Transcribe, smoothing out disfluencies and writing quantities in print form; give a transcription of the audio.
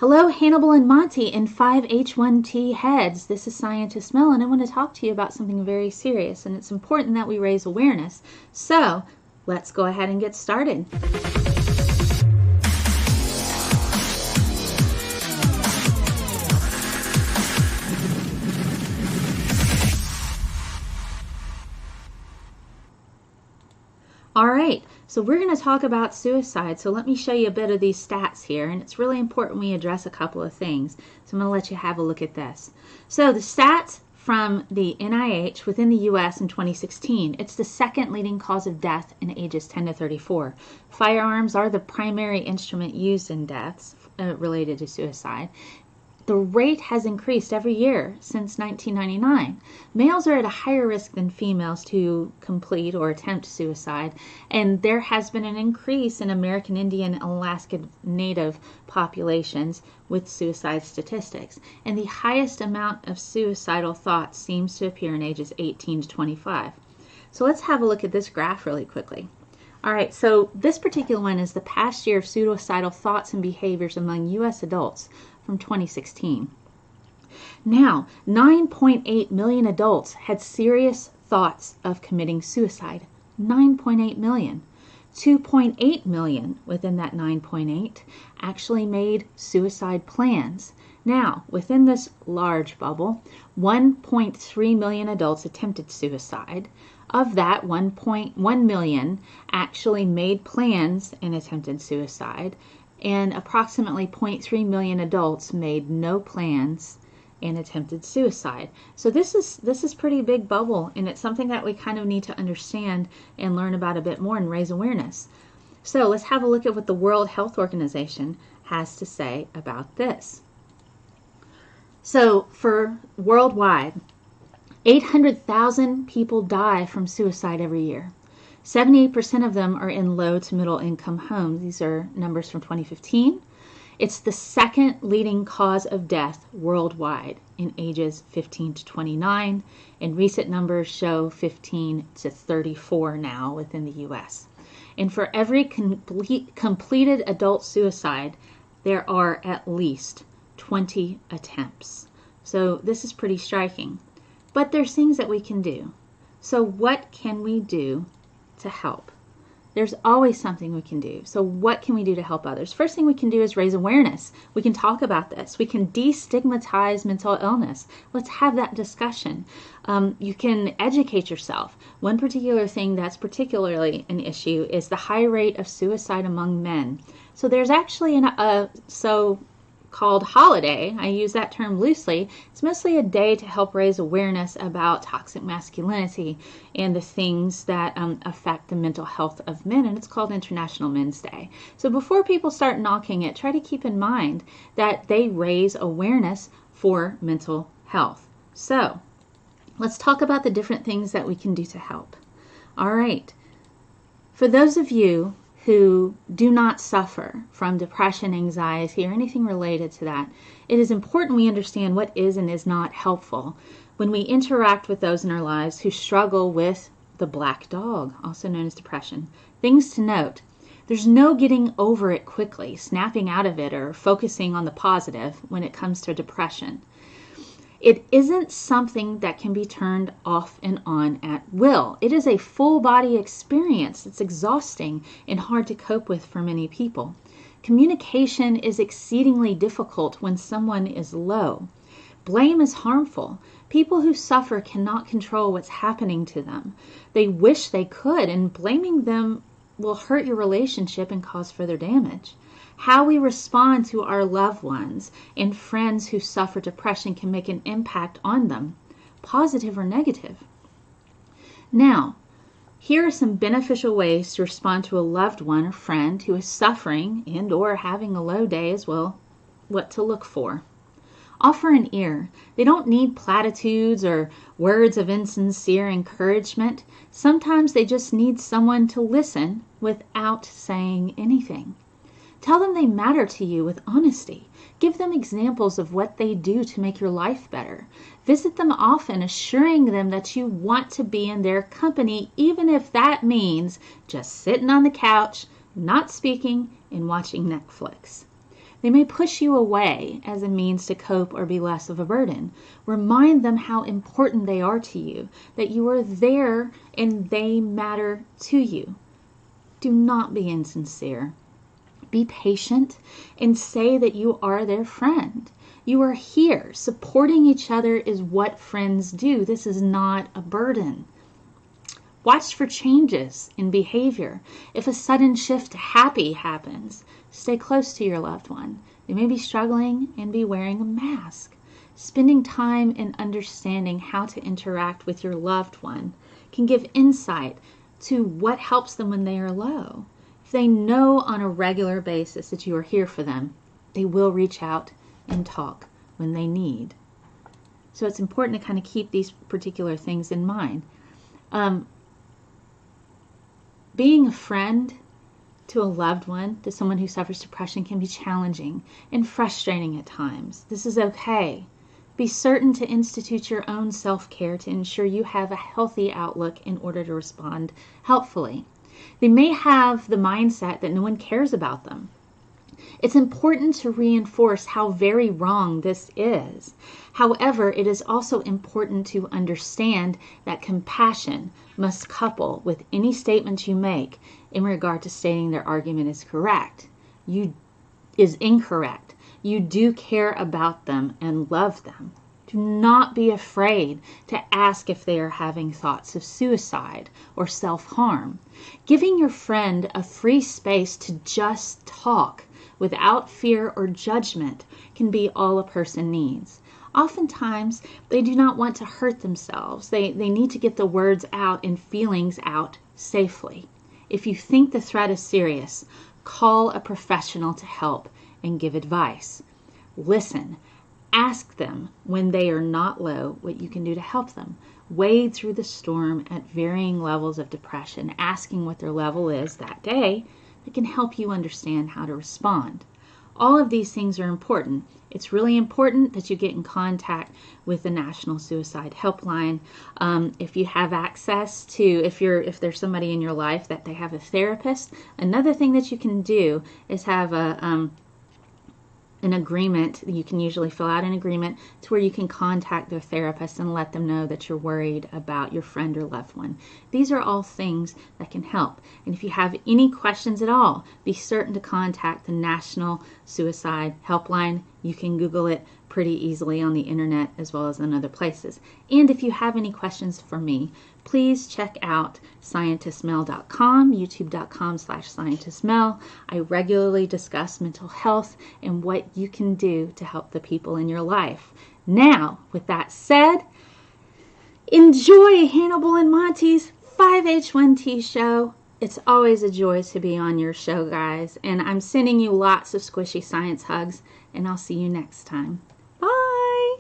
Hello, Hannibal and Monty and 5H1T heads. This is Scientist Mel, and I want to talk to you about something very serious, and it's important that we raise awareness. So, let's go ahead and get started. All right, so we're going to talk about suicide. So let me show you a bit of these stats here, and it's really important we address a couple of things. So I'm going to let you have a look at this. So the stats from the NIH within the U.S. in 2016, it's the second leading cause of death in ages 10 to 34. Firearms are the primary instrument used in deaths related to suicide. The rate has increased every year since 1999. Males are at a higher risk than females to complete or attempt suicide, and there has been an increase in American Indian and Alaska Native populations with suicide statistics. And the highest amount of suicidal thoughts seems to appear in ages 18 to 25. So let's have a look at this graph really quickly. All right, so this particular one is the past year of suicidal thoughts and behaviors among U.S. adults from 2016. Now, 9.8 million adults had serious thoughts of committing suicide. 9.8 million. 2.8 million within that 9.8 actually made suicide plans. Now, within this large bubble, 1.3 million adults attempted suicide. Of that, 1.1 million actually made plans and attempted suicide, and approximately 0.3 million adults made no plans and attempted suicide. So this is pretty big bubble, and it's something that we kind of need to understand and learn about a bit more and raise awareness. So let's have a look at what the World Health Organization has to say about this. So for worldwide, 800,000 people die from suicide every year. 78% of them are in low to middle income homes. These are numbers from 2015. It's the second leading cause of death worldwide in ages 15 to 29, and recent numbers show 15 to 34 now within the U.S. And for every completed adult suicide, there are at least 20 attempts. So this is pretty striking. But there's things that we can do. So what can we do to help? There's always something we can do. So what can we do to help others? First thing we can do is raise awareness. We can talk about this. We can destigmatize mental illness. Let's have that discussion. You can educate yourself. One particular thing that's particularly an issue is the high rate of suicide among men. So there's actually called holiday. I use that term loosely. It's mostly a day to help raise awareness about toxic masculinity and the things that affect the mental health of men, and it's called International Men's Day. So before people start knocking it, try to keep in mind that they raise awareness for mental health. So let's talk about the different things that we can do to help. All right. For those of you who do not suffer from depression, anxiety, or anything related to that, it is important we understand what is and is not helpful when we interact with those in our lives who struggle with the black dog, also known as depression. Things to note: there's no getting over it quickly, snapping out of it, or focusing on the positive when it comes to depression. It isn't something that can be turned off and on at will. It is a full body experience that's exhausting and hard to cope with for many people. Communication is exceedingly difficult when someone is low. Blame is harmful. People who suffer cannot control what's happening to them. They wish they could, and blaming them will hurt your relationship and cause further damage. How we respond to our loved ones and friends who suffer depression can make an impact on them, positive or negative. Now, here are some beneficial ways to respond to a loved one or friend who is suffering and or having a low day as well. What to look for. Offer an ear. They don't need platitudes or words of insincere encouragement. Sometimes they just need someone to listen without saying anything. Tell them they matter to you with honesty. Give them examples of what they do to make your life better. Visit them often, assuring them that you want to be in their company, even if that means just sitting on the couch, not speaking, and watching Netflix. They may push you away as a means to cope or be less of a burden. Remind them how important they are to you, that you are there and they matter to you. Do not be insincere. Be patient and say that you are their friend. You are here. Supporting each other is what friends do. This is not a burden. Watch for changes in behavior. If a sudden shift to happy happens, stay close to your loved one. They may be struggling and be wearing a mask. Spending time in understanding how to interact with your loved one can give insight to what helps them when they are low. If they know on a regular basis that you are here for them, they will reach out and talk when they need. So it's important to kind of keep these particular things in mind. Being a friend to a loved one, to someone who suffers depression, can be challenging and frustrating at times. This is okay. Be certain to institute your own self-care to ensure you have a healthy outlook in order to respond helpfully. They may have the mindset that no one cares about them. It's important to reinforce how very wrong this is. However, it is also important to understand that compassion must couple with any statements you make in regard to stating their argument is incorrect. You do care about them and love them. Do not be afraid to ask if they are having thoughts of suicide or self-harm. Giving your friend a free space to just talk without fear or judgment can be all a person needs. Oftentimes, they do not want to hurt themselves. They need to get the words out and feelings out safely. If you think the threat is serious, call a professional to help and give advice. Listen. Ask them when they are not low what you can do to help them. Wade through the storm at varying levels of depression, asking what their level is that day that can help you understand how to respond. All of these things are important. It's really important that you get in contact with the National Suicide Helpline. If you have access to, if there's somebody in your life that they have a therapist, another thing that you can do is have an agreement. You can usually fill out an agreement to where you can contact their therapist and let them know that you're worried about your friend or loved one. These are all things that can help. And if you have any questions at all, be certain to contact the National Suicide Helpline. You can Google it pretty easily on the internet as well as in other places. And if you have any questions for me, please check out scientistmel.com, youtube.com/scientistmel. I regularly discuss mental health and what you can do to help the people in your life. Now, with that said, enjoy Hannibal and Monty's 5H1T show. It's always a joy to be on your show, guys. And I'm sending you lots of squishy science hugs, and I'll see you next time. Bye!